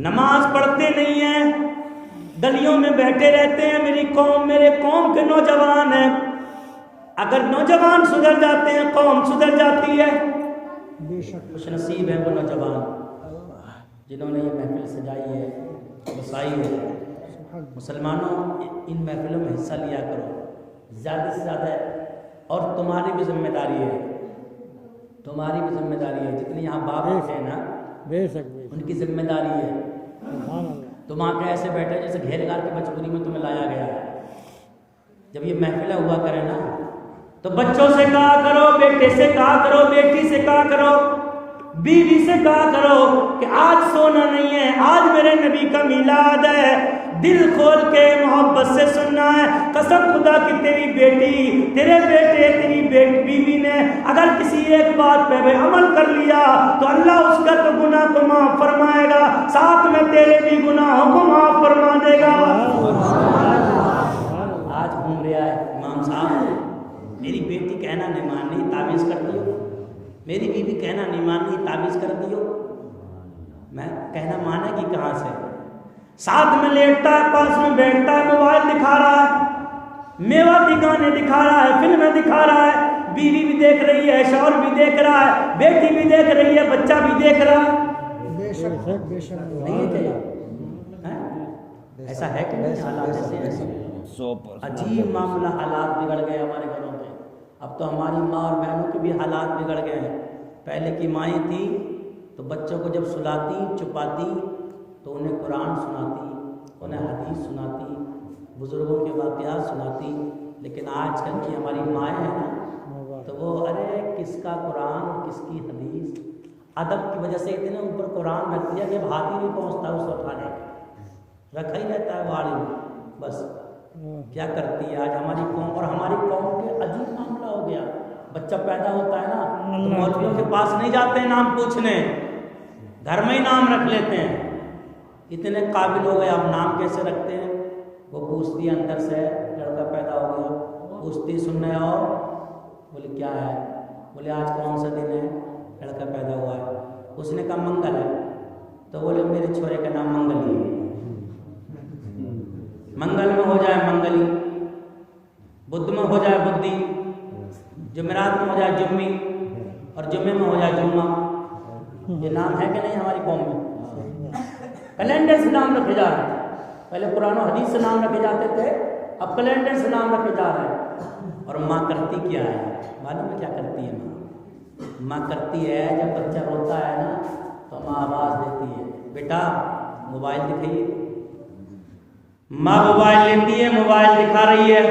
नमाज पढ़ते नहीं हैं, गलियों में बैठे रहते हैं। मेरी कौम, मेरे कौम के नौजवान हैं, अगर नौजवान सुधर जाते हैं कौम सुधर जाती है। खुश नसीब है वो नौजवान जिन्होंने ये महफिल सजाई है, बसाई है। मुसलमानों, इन महफिलों में हिस्सा लिया करो ज़्यादा से ज़्यादा। और तुम्हारी भी जिम्मेदारी है, तुम्हारी भी जिम्मेदारी है। जितने यहाँ बाप होते हैं ना, उनकी जिम्मेदारी है। तुम आके ऐसे बैठे जैसे घेर घार के मजबूरी में तुम्हें लाया गया है। जब ये महफिलें हुआ करें ना, तो बच्चों से कहा करो, बेटे से कहा करो, बेटी से कहा करो, बीवी से कहा करो कि आज सोना नहीं है, आज मेरे नबी का मीलाद है। दिल खोल के मोहब्बत से सुनना है। कसम खुदा की तेरी बेटी, तेरे बेटे, तेरी बीवी ने अगर किसी एक बात पे अमल कर लिया तो अल्लाह उसका तो गुनाह को माफ फरमाएगा, साथ में तेरे भी गुनाहों को माफ फरमा देगा। आज घूम रहा है इमाम साहब, मेरी बेटी कहना नहीं मान रही, ताबीज़ कर दियो। मेरी बीवी कहना नहीं मान रही, ताबीज़ कर दियो। मैं कहना मानेगी कहाँ से? साथ में लेटता है, पास में बैठता है, मोबाइल दिखा रहा है, मेवा दिखाने दिखा रहा है, फिल्में दिखा रहा है। बीवी भी देख रही है, शौहर भी देख रहा है, बेटी भी देख रही है, बच्चा भी देख रहा है। बेशक नहीं है, ऐसा है कि नहीं? हालात ऐसे अजीब मामला, हालात बिगड़ गए हमारे घरों में। अब तो हमारी माँ और बहनों के भी हालात बिगड़ गए हैं। पहले की माएँ थी तो बच्चों को जब सुलाती, चुपाती तो उन्हें कुरान सुनाती, उन्हें हदीस सुनाती, बुज़ुर्गों के वाक़यात सुनाती। लेकिन आजकल की हमारी माएँ हैं ना, तो वो अरे किसका कुरान, किसकी हदीस, अदब की वजह से इतने ऊपर कुरान रख दिया कि अब हाथ ही नहीं पहुँचता उसे उठाने, रखा ही रहता है वाली में। बस क्या करती है आज हमारी कौम। और हमारी कौम के अजीब मामला हो गया, बच्चा पैदा होता है ना तो मौलवियों के पास नहीं जाते हैं नाम पूछने, घर में ही नाम रख लेते हैं। इतने काबिल हो गए, अब नाम कैसे रखते हैं? वो पूछती है अंदर से, लड़का पैदा हो गया, पूछती सुनने आओ, बोले क्या है? बोले आज कौन सा दिन है? लड़का पैदा हुआ है। उसने कहा मंगल है, तो बोले मेरे छोरे का नाम मंगली है। मंगल में हो जाए मंगली, बुध में हो जाए बुद्धि, जुमेरात में हो जाए जुम्मी, और जुम्मे में हो जाए जुम्मा। ये नाम है कि नहीं हमारी कौम में? कैलेंडर से नाम रखे जा रहे हैं। पहले कुरान और हदीस से नाम रखे जाते थे, अब कैलेंडर से नाम रखे जा रहे हैं। और माँ करती क्या है मालूम है? क्या करती है माँ? माँ करती है जब बच्चा रोता है ना तो माँ आवाज़ देती है, बेटा मोबाइल दिखाइए। माँ मोबाइल लेती है, मोबाइल दिखा रही है।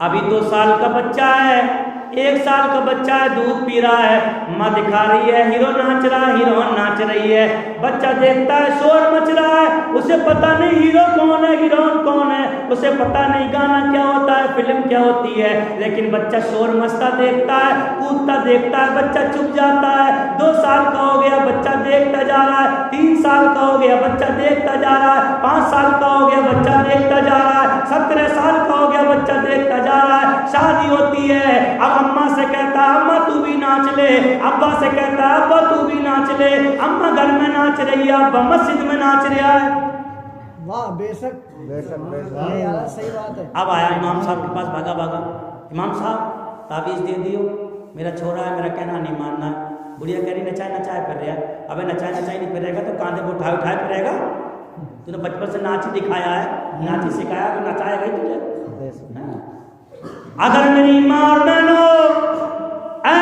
अभी 2 साल का बच्चा है, 1 साल का बच्चा है, दूध पी रहा है, माँ दिखा रही है हीरो नाच रहा है, हीरोइन नाच रही है। बच्चा देखता है शोर मच रहा है, उसे पता नहीं हीरो कौन है, हीरोइन कौन है, उसे पता नहीं गाना क्या होता है, फिल्म क्या होती है। लेकिन बच्चा शोर मचता देखता है, कूदता देखता है, बच्चा चुप जाता है। 2 साल का हो गया, बच्चा देखता जा रहा है। 3 साल का हो गया, बच्चा देखता जा रहा है। 5 साल का हो गया, बच्चा देखता जा रहा है। 17 साल का हो गया, बच्चा देखता जा रहा है। शादी होती है, अब अम्मा से कहता है अम्मा तू भी नाच ले, अब्बा से कहता है अब्बा तू भी नाच ले। अम्मा घर में नाच रही है, अब्बा मस्जिद में नाच रहा है। वाह, बेशक सही बात है। अब आया इमाम साहब के पास, भागा भागा, इमाम साहब ताबीज़ दे दियो, मेरा छोरा है, मेरा कहना नहीं मानना है। बुढ़िया कह रही नचाए नचाए फिर रहा है। अबे नचाए नचाए नहीं फिर रहेगा तो कांधे को उठाए उठाए फिरेगा? तूने बचपन से नाच दिखाया है, नाच सिखाया तो नचाएगा ही तुझे। अगर मेरी माँ और बहनों,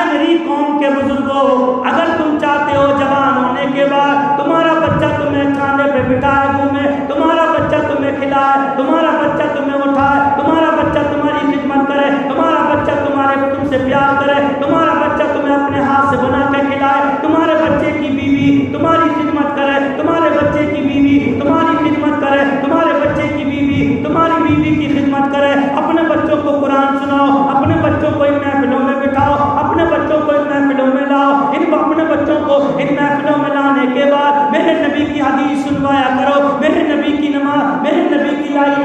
मेरी कौम के बुजुर्गों, अगर तुम चाहते हो जवान होने के बाद तुम्हारा बच्चा तुम्हें कांधे पे बिठाए घूमे, तुम्हारा बच्चा तुम्हें खिलाए, तुम्हारा बच्चा तुम्हें उठाए, तुम्हारा बच्चा तुम्हारी खिदमत करे, तुम्हारा बच्चा तुमसे प्यार करे, तुम्हारा बच्चा तुम्हें अपने हाथ से बना के खिलाए, तुम्हारे बच्चे की बीवी तुम्हारी खिदमत करे, तुम्हारे बच्चे की बीवी तुम्हारी खिदमत करे, तुम्हारे बच्चे की बीवी तुम्हारी बीवी की खिदमत करे। अपने बच्चों को कुरान सुनाओ, अपने बच्चों को इन महफिलों में बिठाओ, अपने बच्चों को इन महफिलों में लाओ। अपने बच्चों को इन महफिलों में लाने के बाद मेरे नबी की हदीस सुनवाया करो, मेरे नबी की नमाज, मेरे नबी की लाई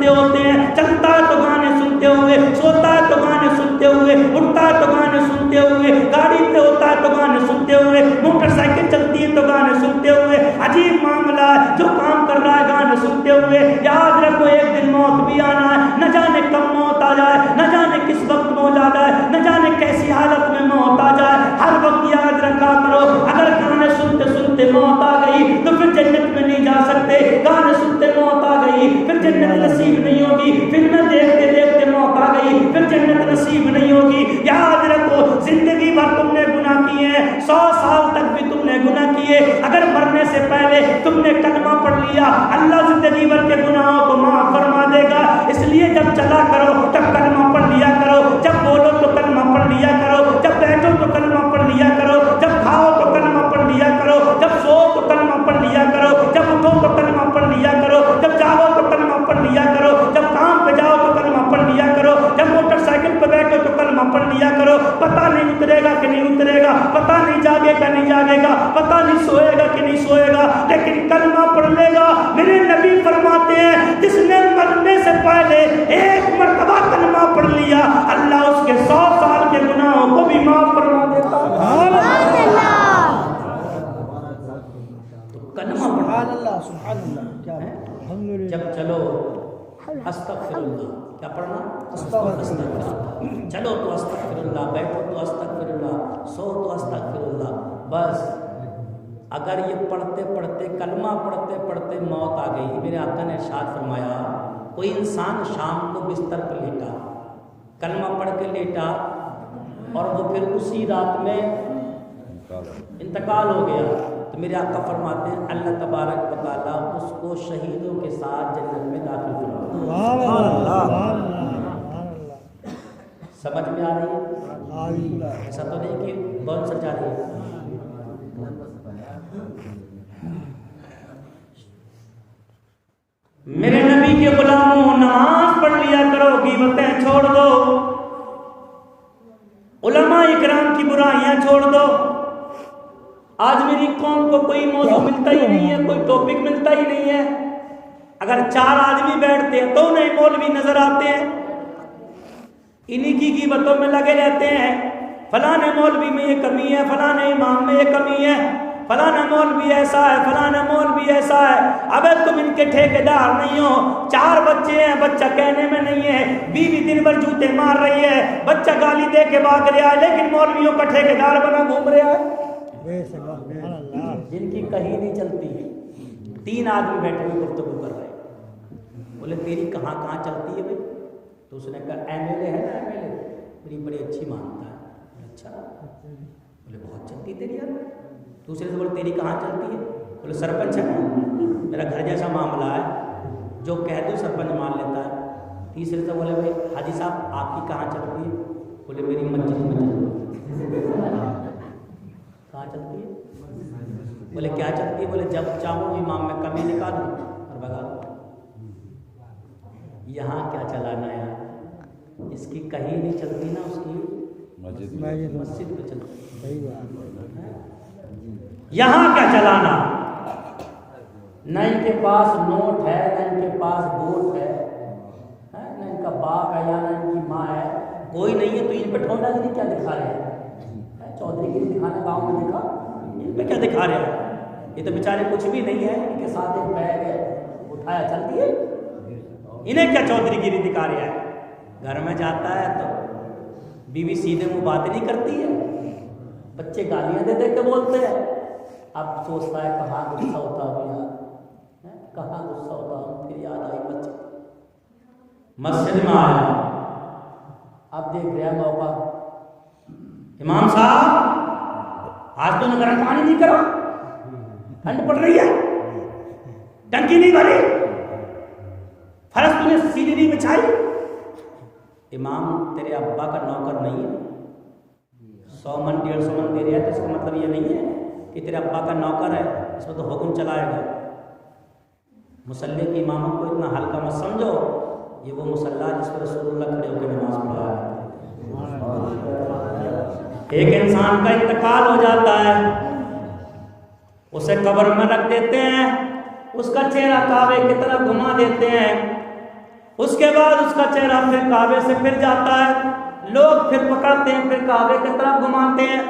सुनते होते हैं, चलता है तो गाने सुनते हुए, सोता है तो गाने सुनते हुए, उठता है तो गाने सुनते हुए, गाड़ी पे होता है तो गाने सुनते हुए, मोटरसाइकिल चलती है तो गाने सुनते हुए, अजीब मामला है, जो काम कर रहा है गाने सुनते हुए। याद रखो एक दिन मौत भी आना है, न जाने कब मौत आ जाए, न जाने किस वक्त मौत आ जाए, न जाने कैसी हालत में मौत आ जाए। हर वक्त याद रखा करो, अगर गाने सुनते सुनते मौत आ गई तो फिर जन्नत में नहीं जा सकते, गाने सुनते मौत आ गई फिर जन्नत नसीब नहीं होगी, फिल्में देखते देखते मौत आ गई फिर जन्नत नसीब नहीं होगी। याद रखो जिंदगी भर तुमने गुनाह किए हैं, 100 साल तक भी तुमने गुनाह किए, अगर मरने से पहले तुमने कलमा पढ़ लिया, अल्लाह जिंदगी भर के गुनाहों को माफ फरमा देगा। इसलिए जब चला करो तब कलमा पढ़ लिया करो, जब बोलो तो कलमा पढ़ लिया करो, जब बैठो तो कलमा पढ़ लिया करो, जब खाओ तो कलमा पढ़ लिया करो, जब सो तो कलमा पढ़ लिया करो, जब उठो तो कलमा पढ़ लिया करो, जब जाओ तो कलमा पढ़ लिया करो, जब काम पे जाओ तो कलमा पढ़ लिया करो, जब मोटरसाइकिल पे बैठो तो कलमा पढ़ लिया करो। पता नहीं उतरेगा कि नहीं उतरेगा, पता नहीं जागेगा नहीं जागेगा, पता नहीं सोएगा कि नहीं सोएगा, लेकिन कलमा पढ़ लेगा। मेरे नबी फरमाते हैं जिसने मरने से पहले एक मर्तबा कलमा पढ़ लिया, अल्लाह उसके 100 साल के गुनाहों को भी माफ फरमा देता है। कलमा सुभान अल्लाह, सुभान अल्लाह, क्या है। जब चलो अस्तगफिरुल्लाह, क्या पढ़ना? अस्तगफिरुल्लाह। चलो तो अस्तगफिरुल्लाह, बैठो तो अस्तगफिरुल्लाह, सो तो अस्तगफिरुल्लाह। बस अगर ये पढ़ते पढ़ते कलमा पढ़ते पढ़ते मौत आ गई, मेरे आका ने इरशाद फरमाया कोई इंसान शाम को बिस्तर पर लेटा, कलमा पढ़ के लेटा और वो फिर उसी रात में इंतकाल हो गया, तो मेरे आका फरमाते हैं अल्लाह तबारक व तआला उसको शहीदों के साथ जन्नत में दाखिल फरमाता है। समझ में आ रही है? ऐसा तो नहीं कि बहुत सजा रही है। मेरे नबी के गुलामों, नमाज पढ़ लिया करो, गीबतें छोड़ दो, उलमा इकराम की बुराइयां छोड़ दो। आज मेरी कौम को कोई मौजू मिलता ही नहीं है, कोई टॉपिक मिलता ही नहीं है। अगर 4 आदमी बैठते हैं तो उन्हें मौलवी नजर आते हैं, इन्हीं की गीबतों में लगे रहते हैं। फलाने मौलवी में ये कमी है, फलाने इमाम में ये कमी है, फलाना मौलवी ऐसा है, फलाना मौलवी ऐसा है। अबे तुम इनके ठेकेदार नहीं हो। 4 बच्चे हैं, बच्चा कहने में नहीं है, बीवी दिन भर जूते मार रही है, बच्चा गाली दे के भाग रहा है, लेकिन मौलवियों का ठेकेदार बना घूम रहा है। जिनकी कहीं नहीं चलती है। 3 आदमी बैठे हुए गुफ्तगू कर रहे हैं, बोले तेरी कहाँ कहाँ चलती है भाई? तो उसने कहा एमएलए है ना, एमएलए मेरी बड़ी अच्छी मानता है। अच्छा, बोले बहुत चलती तेरी यार। दूसरे से बोले तेरी कहाँ चलती है? बोले सरपंच है ना, मेरा घर जैसा मामला है, जो कह दो सरपंच मान लेता है। तीसरे से बोले भाई हाजी साहब आपकी कहाँ चलती है? बोले मेरी मस्जिद में चलती है। कहाँ चलती है? बोले क्या चलती है? बोले जब चाहूँ इमाम में कमी निकालूँ और भगा दूँ। यहाँ क्या चलाना है यार? इसकी कहीं नहीं चलती ना, उसकी मस्जिद में चलती। यहाँ क्या चलाना? न इनके पास नोट है, न इनके पास वोट है, न इनका बाप है या न इनकी माँ है, कोई नहीं है, तो इन पे ठोंडागिरी क्या दिखा रहे हैं? चौधरीगिरी दिखाना गांव में दिखा, इन पे क्या दिखा रहे हैं? ये तो बेचारे कुछ भी नहीं है, इनके साथ एक बैग है, उठाया चलती है। इन्हें क्या चौधरीगिरी दिखा रहा है? घर में जाता है तो बीवी सीधे मुंह बात नहीं करती है, बच्चे गालियां दे दे के बोलते हैं। अब सोचता है कहाँ गुस्सा होता हूँ यार, कहाँ गुस्सा होता हूँ, फिर याद आई मस्जिद में आया। अब देख रहा मौका, इमाम साहब आज तो गर्म पानी नहीं करा, ठंड पड़ रही है, टंकी नहीं भरी, फर्श तूने सीधी नहीं बिछाई। इमाम तेरे अब्बा का नौकर नहीं है, 100 मन 150 मन दे रहा है, तो इसका मतलब ये नहीं है कि तेरे अब्बा का नौकर है, इसमें तो हुक्म चलाएगा। मुसल्ले की इमामों को इतना हल्का मत समझो, ये वो मुसल्ला जिस पर रसूलुल्लाह खड़े होकर नमाज पढ़ा है। एक इंसान का इंतकाल हो जाता है, उसे कब्र में रख देते हैं, उसका चेहरा काबे की तरफ घुमा देते हैं, उसके बाद उसका चेहरा फिर काबे से फिर जाता है, लोग फिर पकड़ते हैं, फिर काबे की तरफ घुमाते हैं,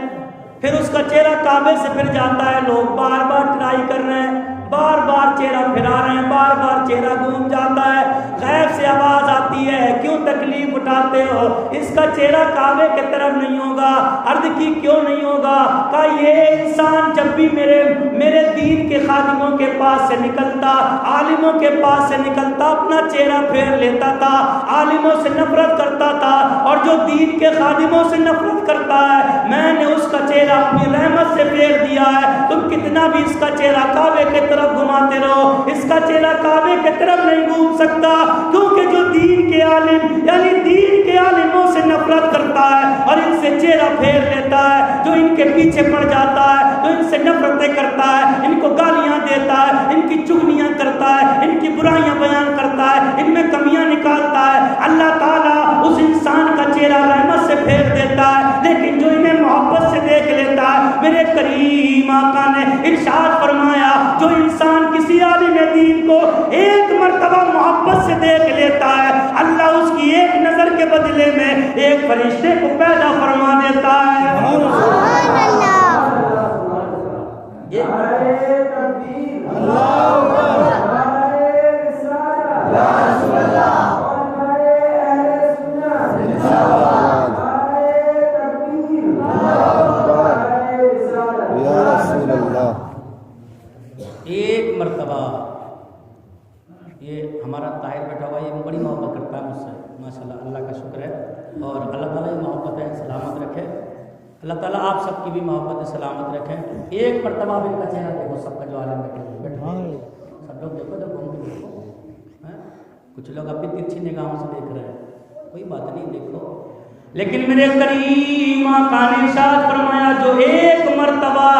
फिर उसका चेहरा काबे से फिर जाता है। लोग बार बार ट्राई कर रहे हैं, बार बार चेहरा फिरा रहे हैं, बार बार चेहरा घूम जाता है। गैब से आवाज आती है, क्यों तकलीफ उठाते हो, इसका चेहरा काबे की तरफ नहीं होगा। अर्ज की क्यों नहीं होगा? का ये इंसान जब भी मेरे दीन के खादिमों के पास से निकलता, आलिमों के पास से निकलता, अपना चेहरा फेर लेता था, आलिमों से नफरत करता था, और जो दीन के खादिमों से नफरत करता है मैंने उसका चेहरा अपनी रहमत से फेर दिया है। तुम कितना भी इसका चेहरा काबे के तरफ घुमाते रहो, इसका चेहरा काबे के तरफ नहीं घूम सकता, क्योंकि जो दीन के आलिम यानी दीन के आलिमों से नफरत करता है और इनसे चेहरा फेर लेता है, जो इनके पीछे पड़ जाता है, जो इनसे नफरतें करता है, इनको गालियां देता है, इनकी चुगलियां करता है, इनकी बुराइयां बयान करता है, इनमें कमियां निकालता है, अल्लाह ताला उस इंसान का चेहरा रहमत से फेर देता है। लेकिन जो इन्हें मोहब्बत से देख लेता है, मेरे करीम आका ने इरशाद फरमाया, जो इंसान किसी आलिम दीन को एक मर्तबा मोहब्बत से देख लेता है, अल्लाह उसकी एक नजर के बदले में एक फरिश्ते को पैदा फरमा देता है। एक मर्तबा ये हमारा ताहिर बैठा हुआ, ये बड़ी मोहब्बत करता है मुझसे, माशाल्लाह, अल्लाह का शुक्र है। और अल्लाह ताला ये मोहब्बत है सलामत रखे, अल्लाह ताला आप सबकी भी मोहब्बत सलामत रखें। एक मर्तबा भी इनका चेहरा देखो, सबका जो आलम बैठा सब लोग देखो, जब घूम के देखो, कुछ लोग अभी तिरछी निगाहों से देख रहे हैं, कोई बात नहीं, देखो। लेकिन मेरे करीम आका ने इरशाद फरमाया, जो एक मर्तबा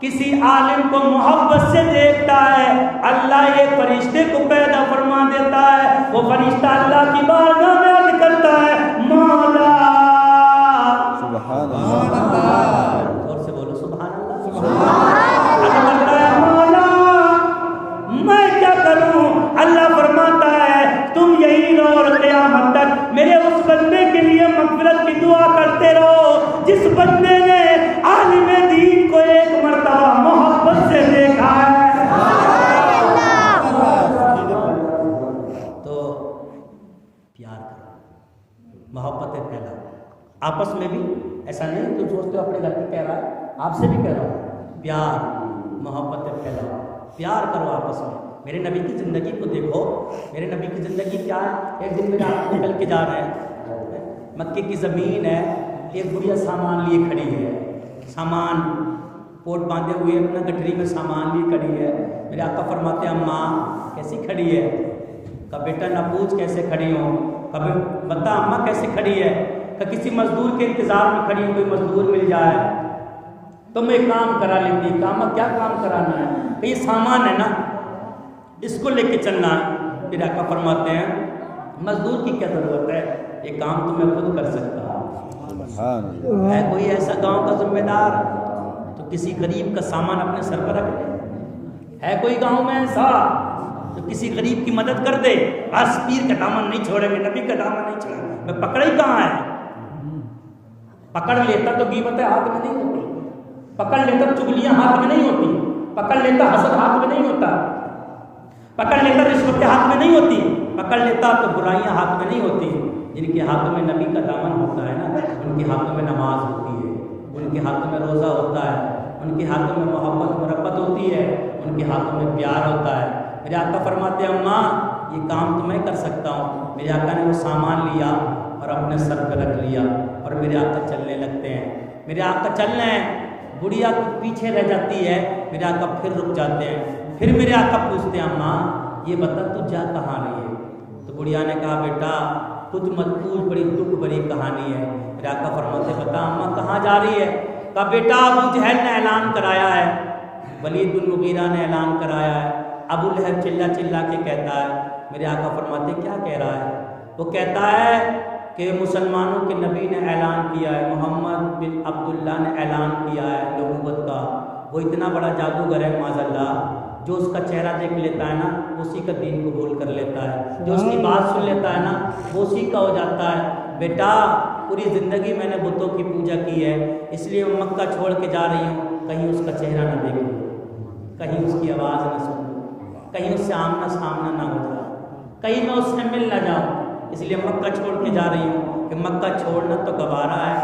किसी आलिम को मोहब्बत से देखता है, अल्लाह एक फरिश्ते को पैदा फरमा देता है। वो फरिश्ता अल्लाह की बारगाह में अर्ज करता है, मौला, सुभान अल्लाह, और से बोलो सुभान अल्लाह, सुभान अल्लाह, मौला मैं क्या करूं? अल्लाह फरमाता है, तुम यही रहो और क़यामत तक मेरे उस बंदे के लिए मग़फ़िरत की दुआ करते रहो जिस बंदे ने आलिम दीन को एक मर्तबा मोहब्बत से देखा है। तो प्यार करो, मोहब्बत फैलाओ आपस में भी। ऐसा नहीं तुम सोचते हो अपने घर पे कह रहा है, आपसे भी कह रहा हूँ, प्यार मोहब्बत फैलाओ, प्यार करो आपस में। मेरे नबी की ज़िंदगी को देखो, मेरे नबी की ज़िंदगी क्या है। एक दिन मेरे आप निकल के जा रहे हैं, मक्के की ज़मीन है, एक गुड़िया सामान लिए खड़ी है, सामान पोट बांधे हुए अपना गठरी में सामान लिए खड़ी है। मेरे आका फरमाते हैं, अम्मा कैसी खड़ी है? कब बेटा ना पूछ कैसे खड़ी हो, कभी बता अम्मा कैसे खड़ी है? कि किसी मजदूर के इंतज़ार में खड़ी हो, कोई मजदूर मिल जाए तो मैं काम करा लेती। काम क्या काम कराना है? तो ये सामान है ना, इसको लेके चलना है। मेरे आका फरमाते हैं, मजदूर की क्या ज़रूरत है, ये काम तो मैं खुद कर सकता हूँ। है कोई ऐसा गांव का जिम्मेदार तो किसी गरीब का सामान अपने सर पर रख ले? है कोई गांव में ऐसा तो किसी गरीब की मदद कर दे? बस पीर का दामन नहीं छोड़ेंगे, नबी का दामन नहीं छोड़ेंगे। मैं पकड़ ही कहाँ है? पकड़ लेता तो गीबतें हाथ में नहीं होती, पकड़ लेता तो चुगलियां हाथ में नहीं होती, पकड़ लेता हसद हाथ में नहीं होता, पकड़ लेता रिश्वतें हाथ में नहीं होती, पकड़ लेता तो बुराइयां हाथ में नहीं होती। जिनके हाथों में नबी का दामन होता है ना, उनके हाथों में नमाज होती है, उनके हाथों में रोज़ा होता है, उनके हाथों में मोहब्बत मुरब्बत होती है, उनके हाथों में प्यार होता है। मेरे आका फरमाते हैं, अम्मा ये काम तो मैं कर सकता हूँ। मेरे आका ने वो सामान लिया और अपने सर पर रख लिया और मेरे आका चलने लगते हैं। मेरे आका चल रहे हैं, बुढ़िया पीछे रह जाती है, मेरे आका फिर रुक जाते हैं। फिर मेरे आका पूछते हैं, अम्मा ये बता तू जा कहाँ रही है? तो बुढ़िया ने कहा, बेटा कुछ मत पूछ, बड़ी दुख भरी कहानी है। मेरे आका फरमाते, बता अम्मा कहाँ जा रही है? कहा, बेटा अबू जहल ने ऐलान कराया है, वलीद बिन मुगीरा ने ऐलान कराया है। अबू लहब चिल्ला चिल्ला के कहता है। मेरे आका फरमाते, क्या कह रहा है? वो कहता है कि मुसलमानों के नबी ने ऐलान किया है, मोहम्मद बिन अब्दुल्ला ने ऐलान किया है नबूवत का, वो इतना बड़ा जादूगर है माज़अल्लाह जो उसका चेहरा देख लेता है ना उसी का दीन कबूल कर लेता है, जो उसकी बात सुन लेता है ना वो उसी का हो जाता है। बेटा पूरी ज़िंदगी मैंने बुतों की पूजा की है, इसलिए मैं मक्का छोड़ के जा रही हूँ, कहीं उसका चेहरा ना देख लूँ, कहीं उसकी आवाज़ ना सुन लूँ, कहीं उससे आमना सामना ना हो जाए, कहीं मैं उससे मिल ना जाऊँ, इसलिए मक्का छोड़ के जा रही हूँ। कि मक्का छोड़ना तो गवारा है,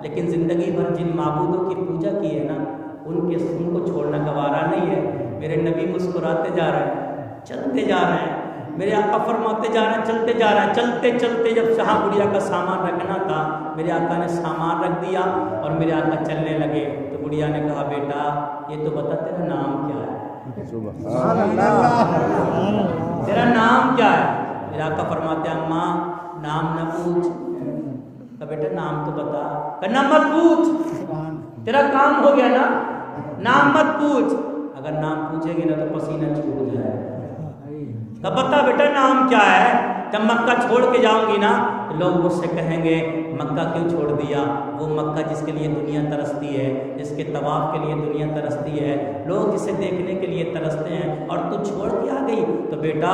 लेकिन ज़िंदगी भर जिन माबूदों की पूजा की है ना उनको छोड़ना गवारा नहीं है। मेरे नबी मुस्कुराते जा रहे हैं, चलते जा रहे हैं, मेरे आका फरमाते जा रहे हैं, चलते जा रहे हैं। चलते चलते जब शाह गुड़िया का सामान रखना था, मेरे आका ने सामान रख दिया और मेरे आका चलने लगे। तो गुड़िया ने कहा बेटा ये तो बता तेरा नाम क्या है, तेरा नाम क्या है। मेरे आका फरमाते अम्मा नाम न पूछ, का बेटा नाम तो बता, कहना मत पूछ, तेरा काम हो गया ना, नाम मत पूछ। अगर नाम पूछेगी ना तो पसीना छूट जाएगा। तब बता बेटा नाम क्या है। जब मक्का छोड़ के जाऊंगी ना तो लोग मुझसे कहेंगे मक्का क्यों छोड़ दिया, वो मक्का जिसके लिए दुनिया तरसती है, जिसके तवाफ के लिए दुनिया तरसती है, लोग जिसे देखने के लिए तरसते हैं, और तू छोड़ के आ गई। तो बेटा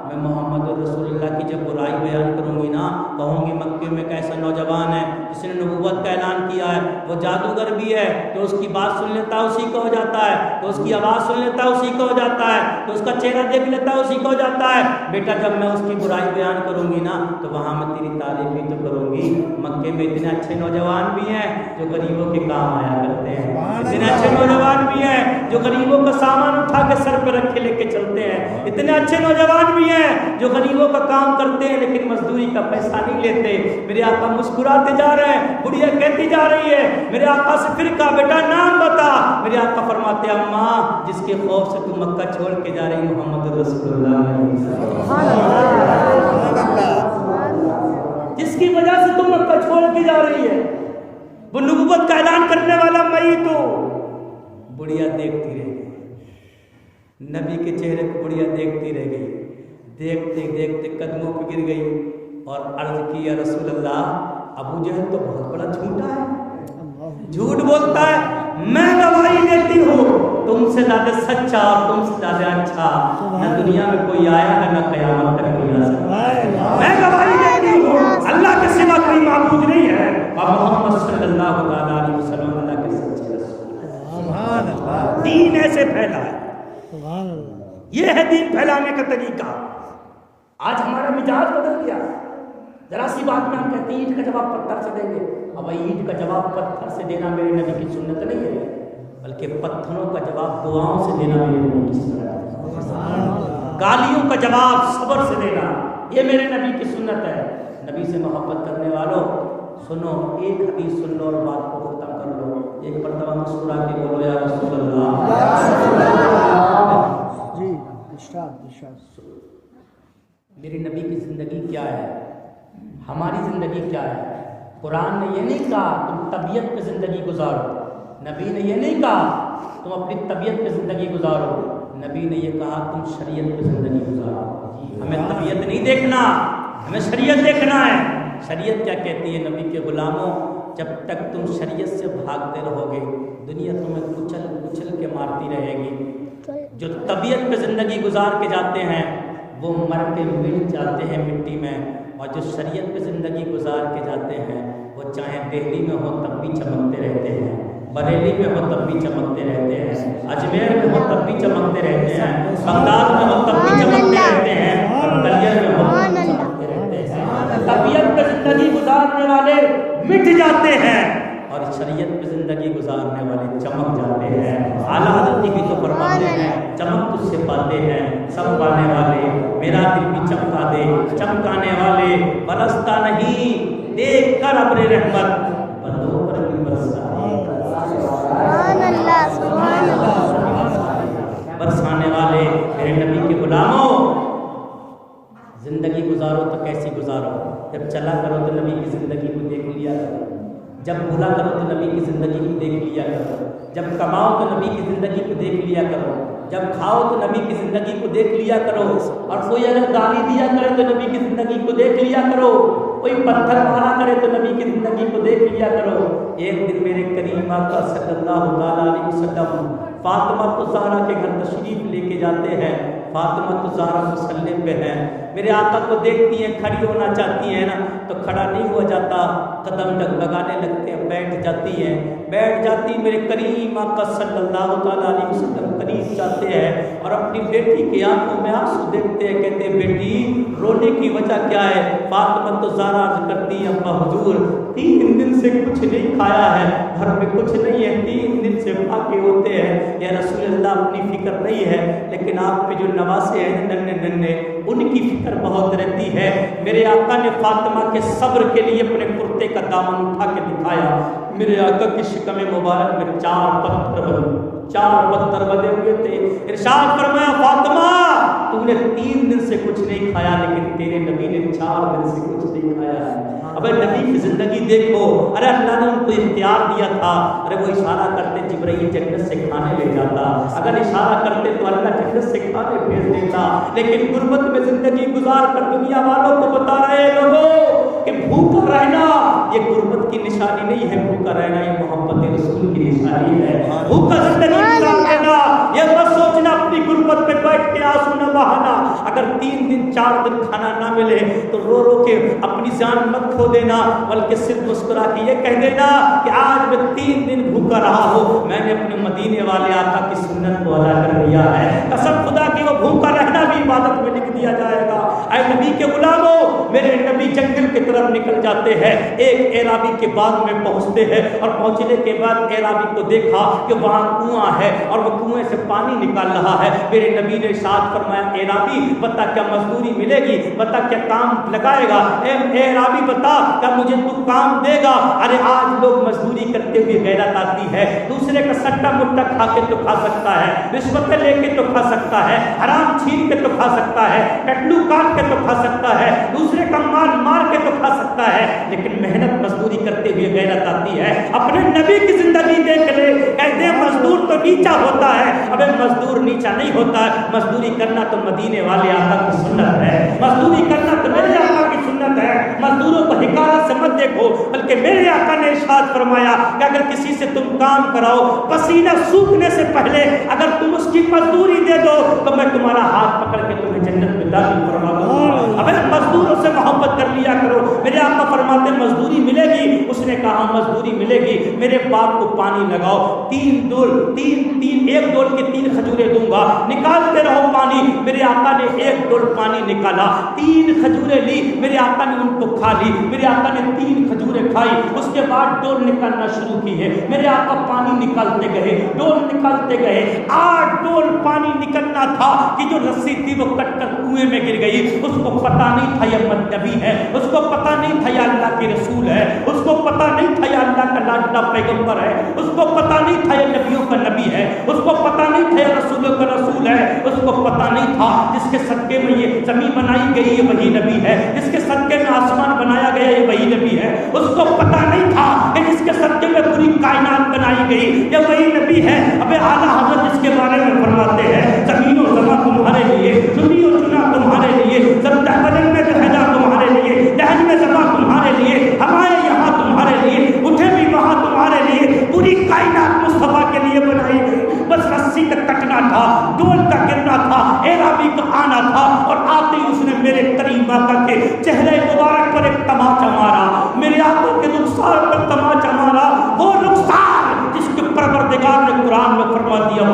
मैं मोहम्मद रसूलुल्लाह की जब बुराई बयान करूंगी ना, कहूँगी मक्के में कैसा नौजवान है जिसने नबूवत का ऐलान किया है, वो जादूगर भी है, तो उसकी बात सुन लेता है उसी का हो जाता है, तो उसकी आवाज़ सुन लेता है उसी का हो जाता है, तो उसका चेहरा देख लेता है उसी का हो जाता है। बेटा जब मैं उसकी बुराई बयान करूंगी ना तो वहाँ मैं तेरी तारीफ भी तो करूंगी। मक्के में इतने अच्छे नौजवान भी हैं जो गरीबों के काम आया करते हैं, इतने अच्छे नौजवान भी हैं जो गरीबों का सामान उठा के सर पे रख के लेके चलते हैं, इतने अच्छे नौजवान भी हैं जो गरीबों का काम करते हैं लेकिन मजदूरी का पैसा नहीं लेते। मेरे आका मुस्कुराते जा रहे हैं, बुढ़िया कहती जा रही है मेरे आका से फिर कहा बेटा नाम बता। मेरे आका फरमाते अम्मा जिसके खौफ से तू मक्का छोड़ के जा रही मोहम्मद रसूलुल्लाह, जिसकी वजह से तुम मक्का छोड़ के जा रही है, वो नबूवत का ऐलान करने वाला मैं तो। बुढ़िया देखती रह गई, नबी के चेहरे को बुढ़िया देखती रह गई, देखते देखते कदमों पर गिर गई और अर्ज की या रसूल अल्लाह अबू जहल तो बहुत बड़ा झूठा है, झूठ बोलता है, मैं गवाही देती हूँ तुमसे ज्यादा सच्चा और तुमसे ज्यादा अच्छा न दुनिया में कोई आया है न कयामत तक कोई आ सकता है। मैं गवाही देती हूँ अल्लाह के सिवा कोई माबूद नहीं है और मोहम्मद सल्लल्लाहु अलैहि वसल्लम अल्लाह के सच्चे रसूल हैं। दीन ऐसे फैला है, ये है दीन फैलाने का तरीका। आज हमारा मिजाज बदल गया, जरा सी बात में हम कहते हैं ईंट का जवाब पत्थर से देंगे। अब ईंट का जवाब पत्थर से देना मेरे नबी की सुन्नत नहीं है, बल्कि पत्थरों का जवाब दुआओं से देना मेरे नबी की सुन्नत है। गालियों का जवाब सब्र से देना ये मेरे नबी की सुन्नत है। नबी से मोहब्बत करने वालों सुनो, एक हदीस सुन लो और बात को खत्म कर लो। एक मरतबा मुस्कुरा के बोलो या रसूल अल्लाह। जी इरशाद। मेरी नबी की ज़िंदगी क्या है, हमारी ज़िंदगी क्या है। कुरान ने ये नहीं कहा तुम तबीयत पे ज़िंदगी गुजारो, नबी ने ये नहीं कहा तुम अपनी तबीयत पे ज़िंदगी गुजारो, नबी ने ये कहा तुम शरीयत पे ज़िंदगी गुजारो। हमें तबीयत नहीं देखना, हमें शरीयत देखना है। शरीयत क्या कहती है नबी के ग़ुलामों, जब तक तुम शरीयत से भागते रहोगे दुनिया तुम्हें कुचल कुचल के मारती रहेगी। जो तबीयत पे ज़िंदगी गुजार के जाते हैं वो मर के मिट जाते हैं मिट्टी में, और जो शरीयत पे ज़िंदगी गुजार के जाते हैं वो चाहे दिल्ली में हो तब भी चमकते रहते हैं, बरेली में हो तब भी चमकते रहते हैं, अजमेर में हो तब भी चमकते रहते हैं, बगदाद में हो तब भी चमकते रहते हैं, और कलियर में हो तब भी चमकते रहते हैं। तबीयत पे ज़िंदगी गुजारने वाले मिट जाते हैं और शरीयत पे ज़िंदगी गुजारने वाले चमक जाते हैं। आला हज़रत भी तो फरमाते हैं चमक तुझसे पाते हैं सब पाने वाले, मेरा दिल भी चमका दे चमकाने वाले, बरसता नहीं देख कर अब्रे रहमत बंदों पर भी बरसता बरसाने वाले मेरे नबी के गुलामों। जिंदगी गुजारो तो कैसी गुजारो, जब चला करो तो नबी की ज़िंदगी को देख लिया करो, जब भूला करो तो नबी की ज़िंदगी को देख लिया करो, जब कमाओ तो नबी की ज़िंदगी को देख लिया करो, जब खाओ तो नबी की ज़िंदगी को देख लिया करो, और कोई अगर गाली दिया करे तो नबी की ज़िंदगी को देख लिया करो, कोई पत्थर मारा करे तो नबी की ज़िंदगी को देख लिया करो। एक दिन मेरे करीम आका सल्लल्लाहु अलैहि वसल्लम फातिमा तो ज़हरा के घर तशरीफ लेके जाते हैं। फातिमा तो ज़हरा मुसल्ले पे हैं, मेरे आका को देखती हैं, खड़ी होना चाहती हैं ना तो खड़ा नहीं हुआ जाता, कदम डगमगाने लगते हैं, बैठ जाती हैं। बैठ जाती मेरे करीम आका सल्लल्लाहु अलैहि वसल्लम करीब जाते हैं और अपनी बेटी की आंखों में आंसू देखते हैं। कहते हैं बेटी रोने की वजह क्या है? फातिमा तो ज़हरा अर्ज़ करती है अम्मा हुजूर 3 दिन से कुछ नहीं खाया है, घर में कुछ नहीं है, 3 दिन से फाके होते हैं या रसूल अल्लाह, अपनी फिक्र नहीं है, लेकिन आप पे जो नवासे हैं नन्हे नन्हे उनकी फिक्र बहुत रहती है। मेरे आका ने फातिमा के सब्र के लिए अपने कुर्ते का दामन उठा के दिखाया। मेरे आका की शिकम मुबारक में 4 पत्थर बने हुए थे। इरशाद फरमाया फातिमा तूने 3 दिन से कुछ नहीं खाया, लेकिन तेरे नबी ने 4 दिन से कुछ नहीं खाया है। अबे नबी की जिंदगी देखो, अरे अल्लाह ने उनको इख्तियार दिया था, अरे वो इशारा करते जिब्राइल जन्नत से खाने ले जाता, अगर इशारा करते तो अल्लाह जन्नत से खाने भेज देता। लेकिन गुर्बत में जिंदगी गुजार कर दुनिया वालों को बता रहे लोगों कि भूखा रहना ये गुर्बत की निशानी नहीं है, भूखा रहना ये मोहब्बत रसूल की निशानी है। भूखा जिंदगी गुजार देना, ये मत सोचना अपनी गुर्बत में बैठ के आंसू न बहाना। अगर 3 दिन 4 दिन खाना ना मिले तो रो रो के अपनी जान मत खो देना, बल्कि सिर्फ मुस्कुरा के ये कह देना कि आज मैं 3 दिन भूखा रहा हूँ, मैंने अपने मदीने वाले आका की सुन्नत को अदा कर दिया है। कसम खुदा की वो भूखा रहना भी इबादत में लिख दिया जाएगा। ऐ नबी के गुलामों, मेरे नबी जंगल की तरफ निकल जाते हैं, एक एराबी के बाग में पहुंचते हैं और पहुंचने के बाद एराबी को देखा कि वहां कुआं है और वो कुएं से पानी निकाल रहा है। मेरे नबी ने इरशाद फरमाया एराबी बता क्या मजदूरी मिलेगी, बता क्या काम लगाएगा, एराबी बता क्या मुझे तू काम देगा। अरे आज लोग मजदूरी करते हुए गैरत आती है, दूसरे का सट्टा मुट्टा खा के तो खा सकता है, रिश्वत लेके तो खा सकता है, हराम छीन के तो खा सकता है, टटलू काट के तो खा सकता है, दूसरे का माल मार के तो खा सकता है, लेकिन मेहनत मजदूरी करते हुए गैरत आती है। अपने नबी की जिंदगी देख ले, कहते हैं मजदूर तो नीचा होता है। अबे मजदूर नीचा नहीं होता है, मजदूरी करना तो मदीने वाले आका की सुन्नत है, मजदूरी करना तो मेरे आका की सुन्नत है। मजदूरों को हिकारत से मत देखो, बल्कि मेरे आका ने इरशाद फरमाया कि अगर किसी से तुम काम कराओ, पसीना सूखने से पहले अगर तुम उसकी मजदूरी दे दो तो मैं तुम्हारा हाथ पकड़ के तुम्हें जन्नत में दाखिल करवा दूंगा। अबे मजदूरों से मोहब्बत कर लिया करो। मेरे आका फरमाते मजदूरी मिलेगी, उसने कहा मजदूरी मिलेगी, मेरे बाप को पानी लगाओ, 1 डोल के 3 खजूरें दूंगा, निकालते रहो पानी। मेरे आका ने 1 डोल पानी निकाला, 3 खजूरें ली, मेरे आका ने उनको खा ली। मेरे आका ने 3 खजूरें खाई, उसके बाद डोल निकालना शुरू की है। मेरे आका पानी निकालते गए, डोल निकालते गए, 8 डोल पानी निकलना था कि जो रस्सी थी वो कटकर कुएं में गिर गई। उसको पता नहीं था ये नबी है, उसको पता नहीं था ये अल्लाह के रसूल है, उसको पता नहीं था ये अल्लाह का लाडला पैगंबर है, उसको पता नहीं था ये नबियों का नबी है, उसको पता नहीं था ये रसूलों का रसूल है, उसको पता नहीं था जिसके सदके में ये जमीन बनाई गई है वही नबी है, जिसके सदके में आसमान बनाया गया ये वही नबी है। उसको पता नहीं था कि जिसके सदके में पूरी कायनात बनाई गई ये वही नबी है। अबे आला हज़रत इसके बारे में फरमाते हैं ज़मीन और ज़मा तुम्हारे लिए, चुनी और चुना तुम्हारे लिए, बदन में लहजा तुम्हारे लिए, लहज में ज़मा तुम्हारे लिए, हमारे यहाँ तुम्हारे लिए, उठे भी वहाँ तुम्हारे लिए, पूरी कायनात मुस्तफा के लिए बनाई गई। बस रस्सी का कटना था, डोल का गिरना था, एराबी का आना था और आते ही उसने मेरे करीम आका के चेहरे मुबारक पर एक तमाचा मारा, मेरे आका के रुखसार पर तमाचा मारा। वो रुखसार जिसके परवरदिगार ने कुरान में फरमा दिया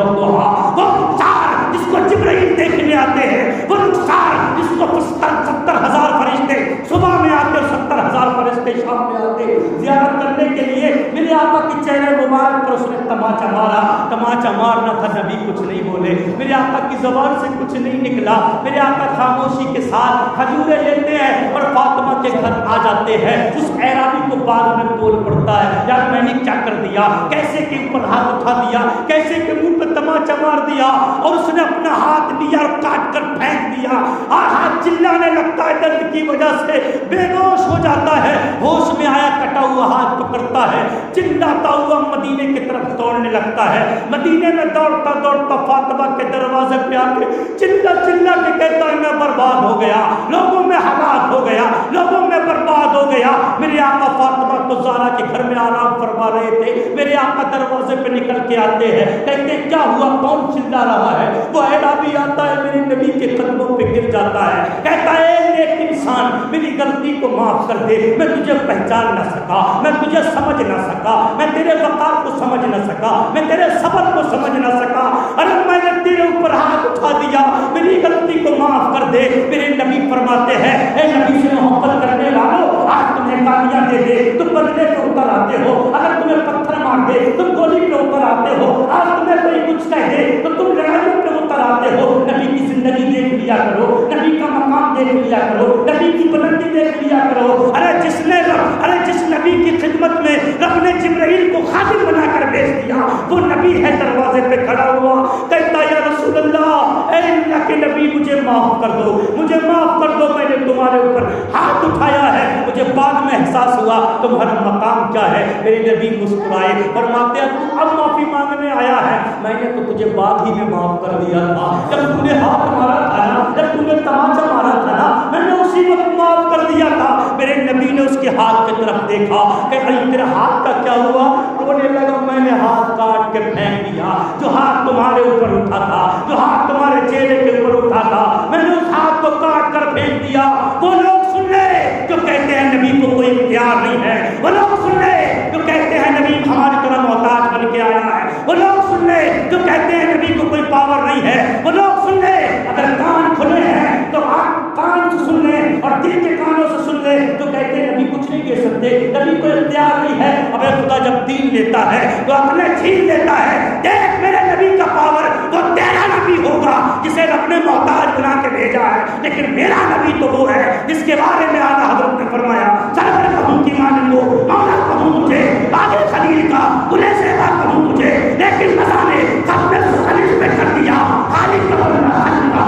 वो रुखसार जिसको जिब्राइल देखने आते हैं, वो रुखसार जिसको 70,000 फरिश्ते सुबह में आते और 70,000 फरिश्ते शाम में आते ज़ियारत करने के लिए। मेरे आका के चेहरे मुबारक पर उसने तमाचा मारा। तमाचा मारना था, नबी कुछ नहीं बोले, मेरे आका की ज़बान से कुछ नहीं निकला। मेरे आका खामोशी के साथ खजूरें लेते हैं और फातिमा के घर आ जाते हैं। उस एराबी को बाद में बोल पड़ता है यार मैंने क्या कर दिया, कैसे के ऊपर हाथ उठा दिया, कैसे के मुंह पे तमाचा मार दिया, और उसने अपना हाथ लिया और काट कर फेंक दिया और हाथ चिल्लाने लगता है दर्द की वजह से, बेहोश हो जाता है। होश में आया कटा हुआ हाथ पकड़ता है, चिल्लाता हुआ मदीने की तरफ दौड़ने लगता है। मदीने में दौड़ता दौड़ता फातिमा के दरवाजे पे आके चिल्ला चिल्ला के कहता है मैं में बर्बाद हो गया, लोगों में हलाक हो गया, लोगों में बर्बाद हो गया। मेरे आका फातिमा तो ज़हरा के घर में आराम फरमा रहे थे, मेरे आका दरवाजे पे निकल के आते हैं, कहते क्या हुआ, कौन चिल्ला रहा है? वो अहराबी आता है, मेरे नबी के कदमों पे गिर जाता है, कहता है नेक इंसान मेरी गलती को माफ कर दे, मैं तुझे पहचान ना सका, मैं तुझे समझ ना सका, मैं तेरे वक़ार को समझ ना सका, मैं तेरे सबर को समझ ना सका, अरे मैंने तेरे ऊपर हाथ उठा दिया, मेरी गलती को माफ कर दे। मेरे नबी फरमाते हैं, ए नबी से मोहब्बत करने वालों, आज तुम्हें गालियां दे दे तुम बदले पे ऊपर आते हो, अगर तुम्हें पत्थर मार दे तुम गोली पे ऊपर आते हो, आज तुम्हें कोई कुछ कह दे तो तुम लड़ाइयों पे ऊपर आते हो। नबी की जिंदगी देख लिया करो, नबी का मकाम देख लिया करो, नबी की बुलंदी देख लिया करो। अरे जिस नबी की खिदमत में रब ने जिब्राइल को खादिम बनाकर भेज दिया, वो नबी है दरवाजे पे खड़ा हुआ, कहता या रसूल अल्लाह, ऐ अल्लाह के नबी मुझे माफ कर दो, मुझे माफ कर दो, मैंने तुम्हारे ऊपर हाथ उठाया है, मुझे बाद में एहसास हुआ तुम्हारा मकाम क्या है। मेरे नबी मुस्कुराए, फरमाते हैं तू अब माफी मांगने आया है, मैंने तो तुझे बाद ही में माफ कर दिया था, जब तूने हाथ मारा था ना, जब तूने तमाचा मारा था ना, मैंने उसी वक्त माफ कर दिया था। मेरे नबी ने उसके हाथ की तरफ देखा कि भाई तेरे हाथ का क्या हुआ? रोने लगा, मैंने हाथ काट के फेंक दिया, जो हाथ तुम्हारे ऊपर उठा था, जो हाथ तुम्हारे चेहरे के ऊपर उठा था, मैंने उस हाथ को काट कर फेंक दिया। वो लोग सुन ले जो कहते हैं नबी को कोई इख्तियार नहीं है, वो लोग सुन ले जो कहते हैं नबी हमारी तरह मोहताज बन के आया है, वो लोग सुन ले जो कहते हैं नबी को कोई पावर नहीं है, वो लोग सुन ले, अगर कान खुले हैं तो आप कान से सुन ले और दिल के कानों से सुन ले, जो कहते हैं नबी कुछ नहीं कह सकते, नबी को इख्तियार नहीं है। अबे खुदा जब दीन लेता है तो अपने छीन लेता है। देख मेरे नबी का पावर, वो तेरा नबी होगा जिसे रब ने मोहताज बना के भेजा है, लेकिन मेरा नबी तो वो है जिसके बारे में आला हज़रत ने फरमाया, सरवर कहूं की मान लो, मौला कहूं तुझे, बागे खलील का गुले सेवा कहूं तुझे, लेकिन मज़ा ने सबने खलील पे कर दिया, खालिद का बंदा खालिद का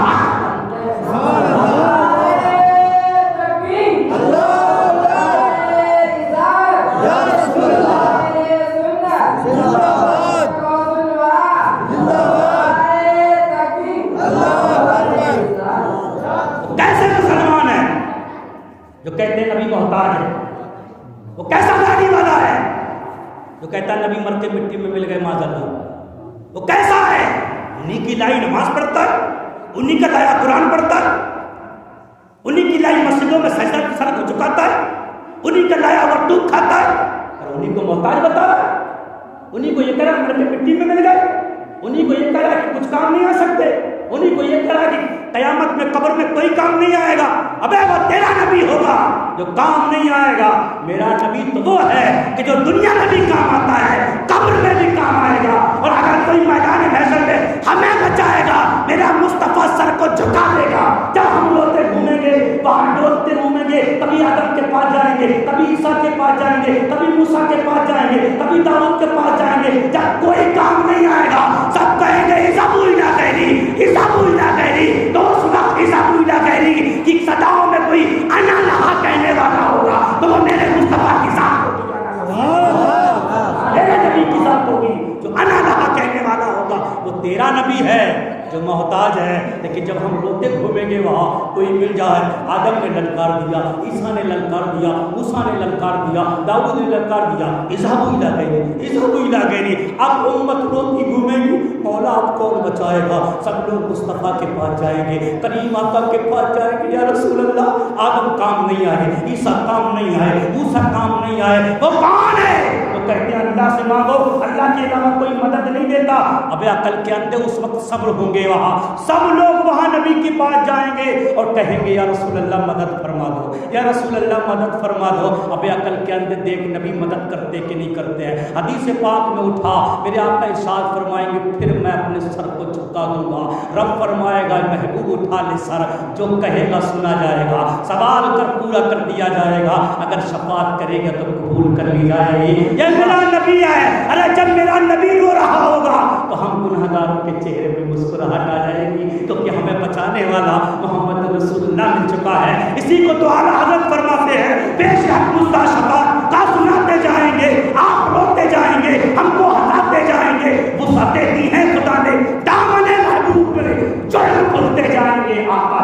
जो कहते हैं नबी मोहताज है, वो कैसा गाड़ी वाला है जो कहता है नबी मरते मिट्टी में मिल गए माज़अल्लाह, वो कैसा है? उन्हीं की लाई नमाज पढ़ता है, उन्हीं का लाया कुरान पढ़ता है, उन्हीं की लाई मस्जिदों में सजदा सर को झुकाता है, उन्हीं का लाया हुआ दूध खाता है और उन्हीं को मोहताज बता रहा है। उन्हीं को ये कह रहा मरते मिट्टी में मिल गए, उन्हीं को ये कह रहा कि कुछ काम नहीं आ सकते, उन्हीं को ये कह रहा कि कयामत में कब्र में कोई काम नहीं आएगा। अबे वो तेरा नबी होगा जो काम नहीं आएगा। मेरा नबी तो वो है कि जो दुनिया में भी काम आता है, कब्र में भी काम आएगा, और अगर कोई मैदान महशर में हमें बचाएगा, मेरा मुस्तफा सर को झुका देगा। जब हम रोते घूमेंगे, बाहर डोलते घूमेंगे, कभी आदम के पास जाएंगे, कभी ईसा के पास जाएंगे, कभी मूसा के पास जाएंगे, कभी दाऊद के पास जाएंगे, जब कोई काम नहीं आएगा सब कहेंगे इसाबुल्ला कहरी, इसाबुल्ला कहरी। तो उस वक्त इसाबुल्ला कहरी कि सदाओं में कोई अना लहा कहने वाला होगा तो वो मेरे मुस्तफा की जात होगी, मेरे नबी की जात होगी। जो अना लहा कहने वाला होगा वो तेरा नबी है जो मोहताज है। लेकिन जब हम रोते घूमेंगे वहाँ कोई मिल जाए, आदम ने ललकार दिया, ईसा ने ललकार दिया, मूसा ने ललकार दिया, दाऊद ने ललकार दिया, इज़ाबुल्ला कहरी, इज़ाबुल्ला कहरी। अब उम्मत रोती घूमेगी, मौला आप कौन बचाएगा? सब लोग मुस्तफ़ा के पास जाएंगे, करीम आका के पास जाएंगे, या रसूल अल्लाह आदम काम नहीं आए, ईसा काम नहीं आए, मूसा काम नहीं आए, वो कौन है? तो कहते हैं अल्लाह से मांगो, अल्लाह के अलावा कोई मदद नहीं देता। अबे अकल के अंदर उस वक्त सब्र होंगे, वहां सब लोग वहां नबी के पास जाएंगे और कहेंगे या रसूल अल्लाह मदद फरमा दो, या रसूल अल्लाह मदद फरमा दो। अबे अकल के अंदर देख नबी मदद करते कि नहीं करते हैं। हदीस पाक में उठा मेरे आका इरशाद फरमाएंगे, फिर मैं अपने सर को झुका दूंगा। रब फरमाएगा महबूब उठा ले सर, जो कहेगा सुना जाएगा, सवाल कर पूरा कर दिया जाएगा, अगर शफाअत करेगा तो कबूल कर ली जाएगी। ये मेरा नबी है। अरे जब मेरा नबी रो रहा होगा तो हम गुनहगारों के चेहरे पे मुस्कुराहट आ जाएगी, क्योंकि हमें बचाने वाला मोहम्मद रसूलुल्लाह मिल चुका है। इसी को तो आला हज़रत फरमाते हैं, बेशक मुद्दा शफाअत का सुनाते जाएंगे, आप रोते जाएंगे, हमको हंसाते जाएंगे, वुसअत दी है खुदा ने दामने महबूब में, जुल्म खुलते जाएंगे, आका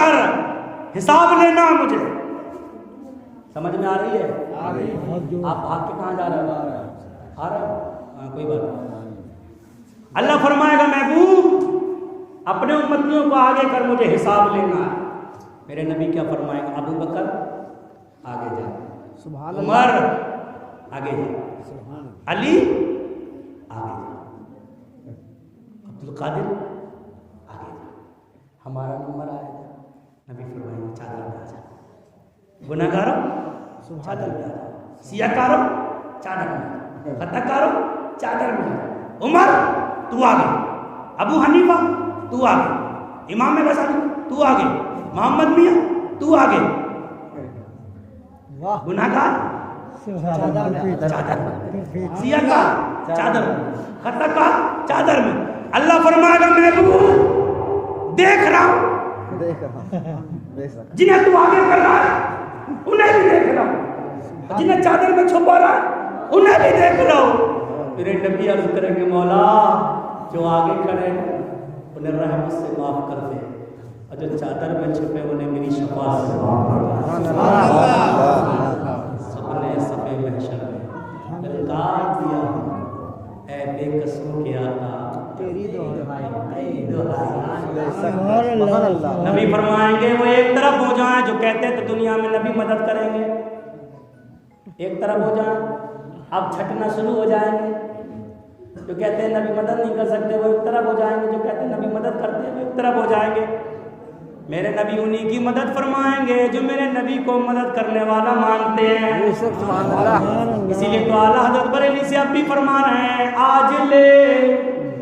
कर, हिसाब लेना मुझे। समझ में आ रही है? आप भाग के कहाँ जा रहे हो? आ रहे हो? कोई बात नहीं। अल्लाह फरमाएगा महबूब अपने उम्मतियों को आगे कर, मुझे हिसाब लेना है। मेरे नबी क्या फरमाएगा? अबू बकर आगे जा, उमर आगे जा, अली आगे जा, अब्दुल कादिर आगे जा। हमारा नंबर आएगा, नबी फरमाएंगे चादर में आ जा, गुनाहगारों चादर में आ जा, सियाकारों चादर में, खताकारों चादर में। उमर तू आगे, अबू हनीफा तू आगे, इमाम गज़ाली तू आगे, मोहम्मद मियाँ तू आगे। गुनाहगार चादर में, सियाकार चादर में, खताकार चादर में। अल्लाह फरमाएगा महबूब देख रहा हूं, जिन्हें तू आगे कर रहा है उन्हें भी देख रहा हूं, जिन्हें चादर में छुपा रहा है उन्हें भी देख रहा हूं। मेरे नबी अर्ज करेंगे मौला जो आगे खड़े उन्हें रहमत से माफ कर दे, और जो चादर में छुपे उन्हें मेरी शफाअत से माफ कर दे। सबने सफे महशर में ललकार दिया ऐ बेकसूर के आका तेरी दुहाई। नबी फरमाएंगे वो एक तरफ हो जाए जो कहते थे दुनिया में नबी मदद करेंगे, एक तरफ हो जाए, अब छटना शुरू हो जाएंगे। जो कहते हैं नबी मदद नहीं कर सकते वो एक तरफ हो जाएंगे, जो कहते हैं नबी मदद करते हैं वो एक तरफ हो जाएंगे। मेरे नबी उन्हीं की मदद फरमाएंगे जो मेरे नबी को मदद करने वाला मानते हैं। इसीलिए तो आला हज़रत बरेली से अब भी फरमा रहे हैं आज ले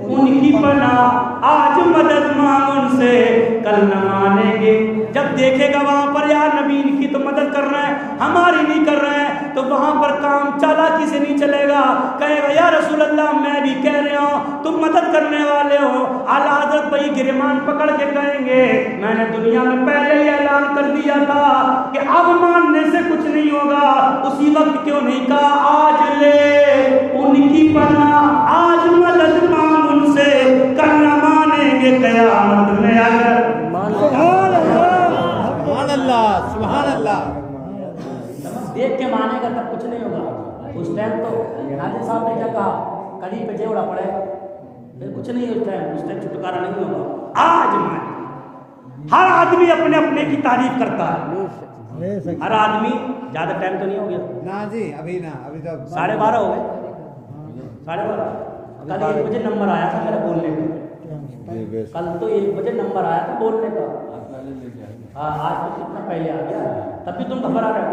उनकी पनाह, आज मदद मांग उनसे कल न मानेंगे। जब देखेगा वहां पर यार नबी इनकी तो मदद कर रहे हैं हमारी नहीं कर रहे हैं, तो वहां पर काम चालाकी से नहीं चलेगा। कहेगा या रसूल अल्लाह मैं भी कह रहा हूं तुम मदद करने वाले हो। आला हज़रत भाई गिरमान पकड़ के कहेंगे मैंने दुनिया में पहले ही ऐलान कर दिया था कि अब मानने से कुछ नहीं होगा, उसी वक्त क्यों नहीं कहा आज ले उनकी पनाह, आज मदद मांग उनसे कल न मानेंगे कयामत में अगर। सुभान अल्लाह। देख के मानेगा तब कुछ नहीं होगा। उस टाइम तो नाज़िर साहब ने क्या कहा, कड़ी पे जेवड़ा पड़े, फिर कुछ नहीं उस टाइम छुटकारा नहीं होगा। आज माने हर आदमी अपने अपने की तारीफ करता है, हर आदमी। ज्यादा टाइम तो नहीं हो गया ना जी, अभी ना, अभी तो 12:30 हो गए, 12:30। कल 1 बजे नंबर आया था मेरा बोलने का, कल तो 1 बजे नंबर आया था बोलने का। हाँ आज तो कितना पहले आ गया, तब भी तुम घबरा रहे हो।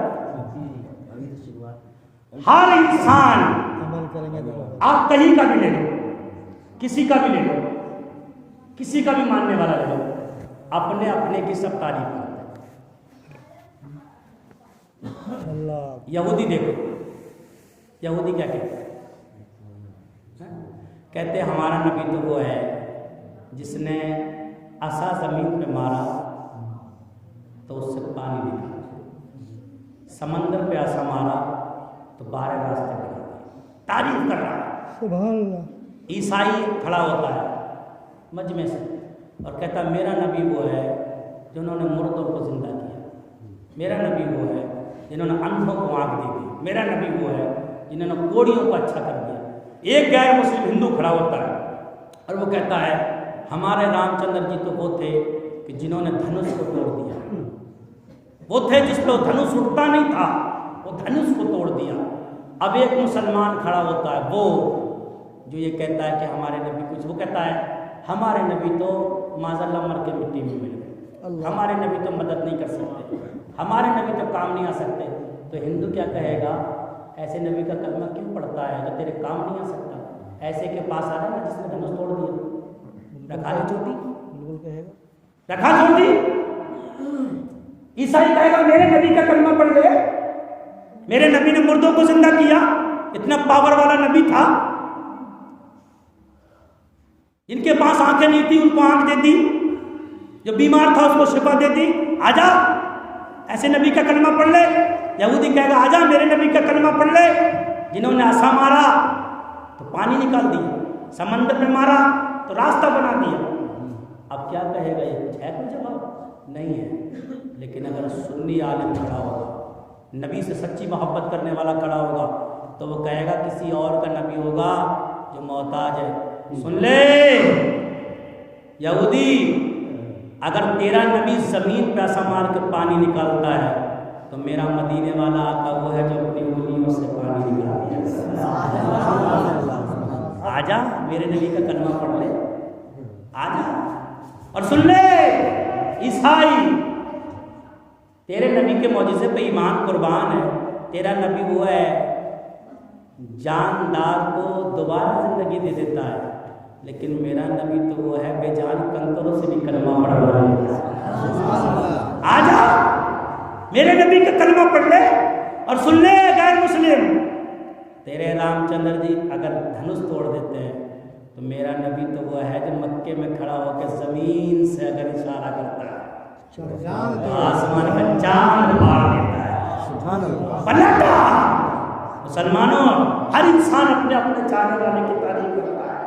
हर इंसान आप कहीं का भी ले लो, किसी का भी ले लो, किसी का भी मानने वाला ले लो, अपने अपने की सब तारीफ करते हैं। यहूदी देखो, यहूदी क्या कहते हैं? कहते हैं हमारा नबी तो वो है जिसने असा जमीन पे मारा तो उससे पानी निकला, समंदर पे असा मारा तो 12 रास्ते बना दिए। तारीफ कर रहा है। ईसाई खड़ा होता है मजमे से और कहता मेरा नबी वो है जिन्होंने मुर्दों को जिंदा किया, मेरा नबी वो है जिन्होंने अंधों को आँख दी थी, मेरा नबी वो है जिन्होंने कोड़ियों को अच्छा कर दिया। एक गैर मुस्लिम हिंदू खड़ा होता है और वो कहता है हमारे रामचंद्र जी तो वो थे कि जिन्होंने धनुष को तोड़ दिया, वो थे जिस पे धनुष उठता नहीं था, वो धनुष को तोड़ दिया। अब एक मुसलमान खड़ा होता है वो जो ये कहता है कि हमारे नबी कुछ, वो कहता है हमारे नबी तो माज़अल्लाह मर के मिट्टी में मिल गए, हमारे नबी तो मदद नहीं कर सकते, हमारे नबी तो काम नहीं आ सकते। तो हिंदू क्या कहेगा, ऐसे नबी का कलमा क्यों पढ़ता है जो तेरे काम नहीं आ सकता? ऐसे के पास आ रहा है ना जिसने धनुष तोड़ दिया, रखा ले चोटी, रखा चोटी। ईसाई कहेगा मेरे नबी का कलमा पढ़ ले, मेरे नबी ने मुर्दों को जिंदा किया, इतना पावर वाला नबी था। जिनके पास आंखें नहीं थी उनको आंख दे दी, जो बीमार था उसको शिफा दे दी। आजा ऐसे नबी का कलमा पढ़ ले। यहूदी कहेगा आजा मेरे नबी का कलमा पढ़ ले, जिन्होंने आसा मारा तो पानी निकाल दिया, समंदर में मारा तो रास्ता बना दिया। अब क्या कहेगा ये? कुछ है कोई जवाब? नहीं है, लेकिन अगर सुन्नी आलिम खड़ा होगा, नबी से सच्ची मोहब्बत करने वाला खड़ा होगा, तो वो कहेगा किसी और का नबी होगा जो मोहताज है। सुन ले यहूदी, अगर तेरा नबी ज़मीन पे ऐसा मार के पानी निकालता है तो मेरा मदीने वाला आका वो है जो अपनी उंगलियों से पानी निकालता है। आजा मेरे नबी का कलमा पढ़ ले, आजा। और सुन ले ईसाई, तेरे नबी के मौजिज़े पे ईमान कुर्बान है। तेरा नबी वो है जानदार को दोबारा जिंदगी दे देता है, लेकिन मेरा नबी तो वो है बेजान कंकरों से भी कलमा पढ़वा देता है। आजा मेरे नबी का कलमा पढ़ ले। और सुन ले गैर मुस्लिम, तेरे रामचंद्र जी अगर धनुष तोड़ देते हैं तो मेरा नबी तो वो है जो मक्के में खड़ा होकर जमीन से अगर इशारा करता है तो आसमान का चांद फाड़ देता है। पलटा मुसलमानों, हर इंसान अपने अपने चाहने वाले की तारीफ करता है।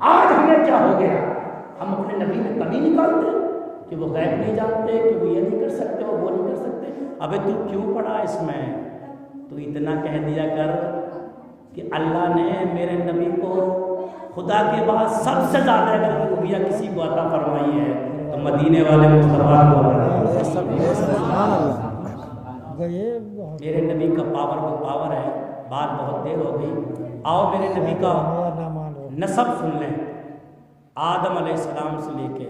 आज हमें क्या हो गया, हम अपने नबी में कमी निकालते कि वो गैब नहीं जानते, कि वो ये नहीं कर सकते, वो नहीं कर सकते। अबे तू क्यों पढ़ा इसमें? तू इतना कह दिया कर कि अल्लाह ने मेरे नबी को खुदा के बाद सबसे ज़्यादा अगर खूबियाँ किसी को अता फरमाई है तो मदीने वाले मुस्तफा को। मेरे नबी का पावर को पावर है। बात बहुत देर हो गई, आओ मेरे नबी का नसब सुन लें। आदम अलैहिस्सलाम से लेके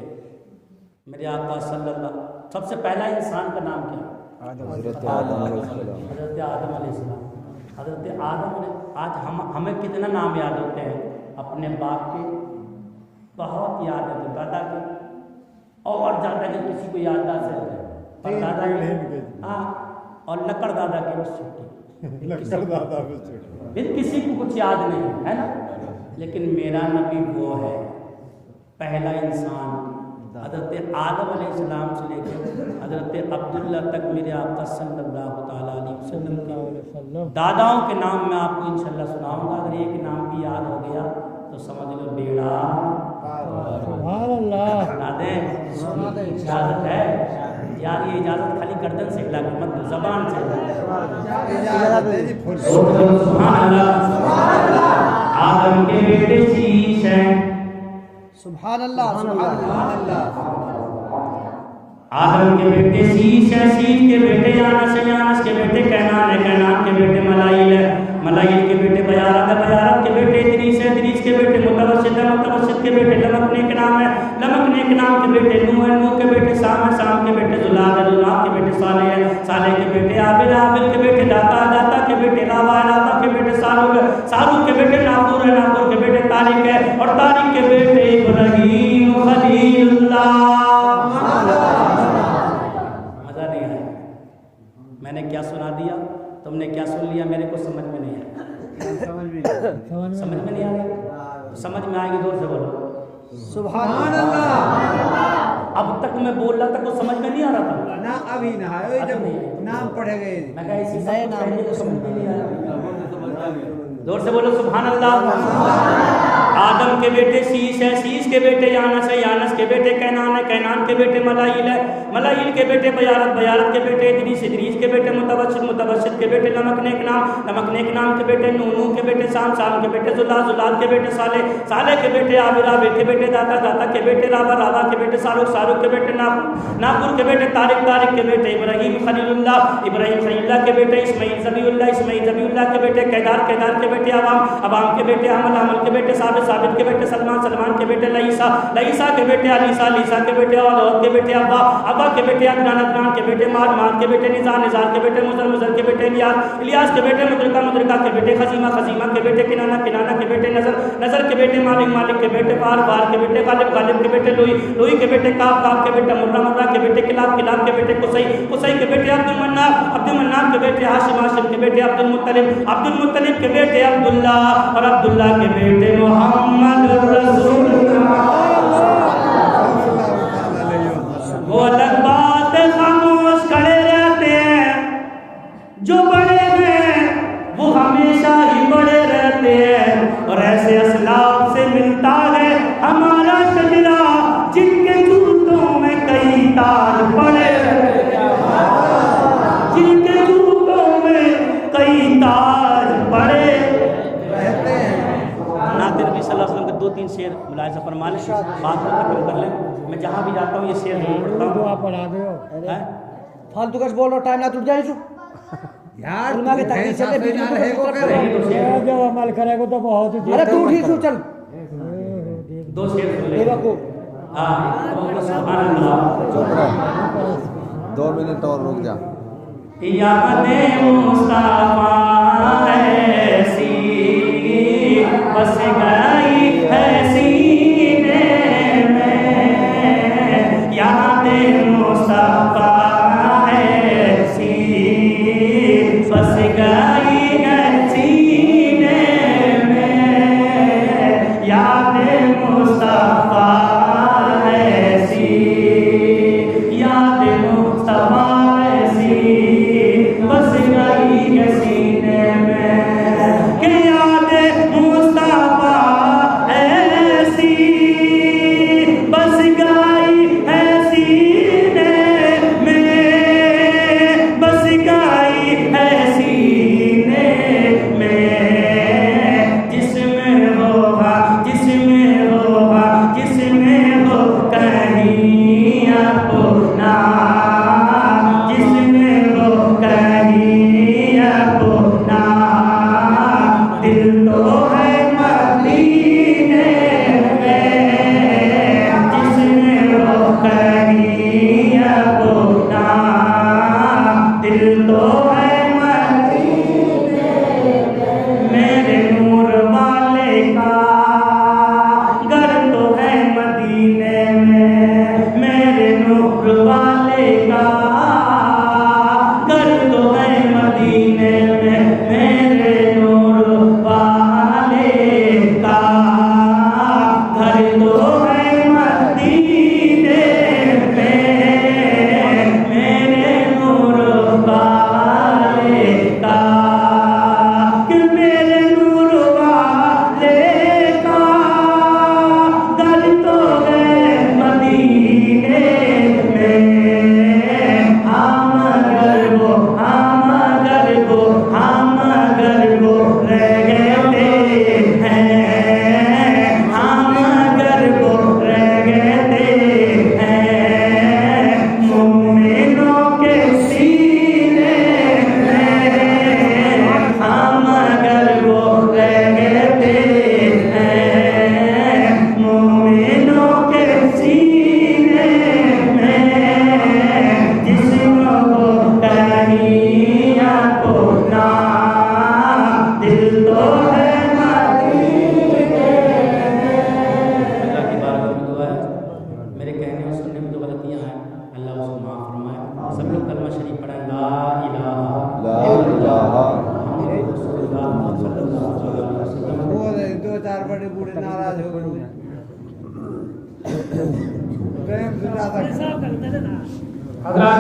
मेरे आका सल्लल्लाहु, सबसे पहला इंसान का नाम क्या? हज़रत आदम अलैहिस्सलाम। हज़रत आदम ने, आज हमें कितना नाम याद होते हैं अपने बाप के, बहुत याद है, दादा के और ज़्यादा के किसी को याददाश्त है, पर दादा के हाँ, और लकड़ दादा के बस छुट्टी, लकड़ दादा बस छुट्टी, फिर किसी को कुछ याद नहीं है ना। लेकिन मेरा नबी वो है पहला इंसान। हज़रत आदम अलैहिस्सलाम से लेकर हज़रत अब्दुल्ला तक मेरे आका सल्लल्लाहु ताला अलैहि वसल्लम के दादाओं के नाम मैं आपको इंशाल्लाह सुनाऊंगा। अगर एक नाम भी याद हो गया तो समझ लो बेड़ा सुभान अल्लाह। सुना दें, इजाज़त है यार, ये इजाज़त खाली गर्दन से हिला के मत, ज़बान से सुभान अल्लाह। आदम के बेटे शीश हैं, सुभान अल्लाह, सुभान अल्लाह। आदम के बेटे शीश है, शीश के बेटे यानस है, यानस के बेटे कैनान है, कैनान के बेटे मलाइल है, मलाइल के बेटे बयारत है, बयारत के बेटे इदरीस है, इदरीस के बेटे मुतवस्सित है, मुतवस्सित के बेटे लमक नेक नाम है, लमक नेक नाम के बेटे नूह है, नूह के बेटे साम है, साम के बेटे जुलाद है, जुलाद के बेटे सालेह है, सालेह के बेटे आबिद है, आबिद के बेटे दाता है, दाता के बेटे लावा है, लावा के बेटे सारूक है, सारूक के बेटे नाफूर है, नाफूर के बेटे तारिक है, और तारिक के बेटे इब्राहीम खलीलुल्लाह। मज़ा नहीं आया? मैंने क्या सुना दिया, तुमने क्या सुन लिया, मेरे को समझ में नहीं आया। समझ में नहीं आ रही? समझ में आएगी जोर से बोलो सुभान अल्लाह। अब तक मैं बोल रहा था, कुछ समझ में नहीं आ रहा था ना, अभी ना आए, जब नाम पढ़े गए मैं कहा इसी नए नाम को समझ में नहीं आया। जोर से बोलो सुभान अल्लाह। आदम के बेटे शीश है, शीश के बेटे यानस है, यानस के बेटे कैनान है, कैनान के बेटे मलाइल है, मलाइल के बेटे बयारत, बयारत के बेटे इदरीस, इदरीस के बेटे मुतवस्सित, मुतवस्सित के बेटे लमक नेक नाम, लमक नेक नाम के बेटे नूह, नूह के बेटे साम, साम के बेटे जुलाद, जुलाद के बेटे सालेह, सालेह के बेटे आबिद, आबिद के बेटे दाता, दाता के बेटे रावा, रावा के बेटे सारूक, सारूक के बेटे नाफूर, नाफूर के बेटे तारिक, तारिक के बेटे इब्राहीम खलीलुल्लाह, इब्राहीम खलीलुल्लाह के बेटे इस्माईल ज़बीउल्लाह, इस्माईल ज़बीउल्लाह के बेटे कैदार, कैदार के बेटे अवाम, अवाम के बेटे हमल, हमल के बेटे साबित, साबित के बेटे सलमान, सलमान के बेटे लईसा, लईसा के बेटे अलीसा, लीसा के बेटे औद के बेटे अब्बा, अब्बा के बेटे अदनान, अदनान के बेटे माद, माद के बेटे निज़ार, निज़ार के बेटे मुज़र, मुज़र के बेटे इलियास, इलियास के बेटे मुद्रिका, मुद्रिका के बेटे खजीमा, खजीमा के बेटे किनाना, किनाना के बेटे नज़र, नज़र के बेटे मालिक, मालिक के बेटे फार, फार के बेटे गालिब, गालिब के बेटे लुई, लुई के बेटे काब, काब के बेटे मुर्रा, मुर्रा के बेटे किलाब, किलाब के बेटे कुसई, कुसई के बेटे अब्दुल मन्नान, अब्दुल मन्नान के बेटे हाशिम, हाशिम के बेटे अब्दुल मुत्तलिब, अब्दुल मुत्तलिब के बेटे अब्दुल्ला, और अब्दुल्ला के बेटे मोहम्मद वो अलग बात है, खामोश खड़े रहते हैं, जो बड़े हैं वो हमेशा ही बड़े रहते हैं, और ऐसे असलाफ से मिलता है हमारा शजरा जिनके जूतों में कई तार पड़े 2-3 शेर मुलाहिजा फरमा लें, बात को खत्म कर लें। मैं जहाँ भी जाता हूँ ये शेर जरूर पढ़ता हूँ। पढ़ा दो हैं? फालतू का बोल रहा टाइम ना टूट जाए इसको यार उनका के तकलीफ ऐसा चले पे ना बीच रहे को में करे जो अमल करेगा तो बहुत ही अरे तू ठीक तू चल 2 शेर सुन ले। बेवकूफ हाँ, सुभान अल्लाह। 2 मिनट और रुक जा। याद मुस्तफा ऐसी बस गई है सीने में, याद मुस्तफा ऐसी बस गई है सीने में, याद मुस्तफा ऐसी, याद मुस्तफा बस गई है सीने में, कि याद मुस्तफा ऐसी बस गई है सीने में, बस गई है सीने में, जिसमें होगा जिसमें होगा जिसमें हो कहीं अपना, जिसमें हो कहीं अपना, दिल तो है मदीने में, जिसमें हो कहीं अपना, दिल तो है मदीने में, मेरे नूर वाले का घर तो है मदीने में, मेरे नूर वाले का घर तो है मदीने में, मेरे नूर वाले का घर तो है मदीने में, मेरे नूर वाले का, कि मेरे नूर वाले का घर तो है मदीने में, हम अगर वो रह गए हैं, हम अगर वो रह गए हैं, मोमिनों के सीने में, हम अगर वो रह गए हैं, मोमिनों के सीने में, जिसमें हो कहीं अपना, दिल तो है मदीने में। अल्लाह की बारगाह में दुआ है, मेरे कहने और सुनने में जो गलतियाँ हैं अल्लाह उसको माफ़ फरमाए। सब लोग कलमा शरीफ पढ़ें, ला इलाहा ला इलाहा मुहम्मदुर रसूलुल्लाह सल्लल्लाहु अलैहि वसल्लम। वो 2-4 बड़े बूढ़े नाराज हो गए प्रेम से ज्यादा हजरात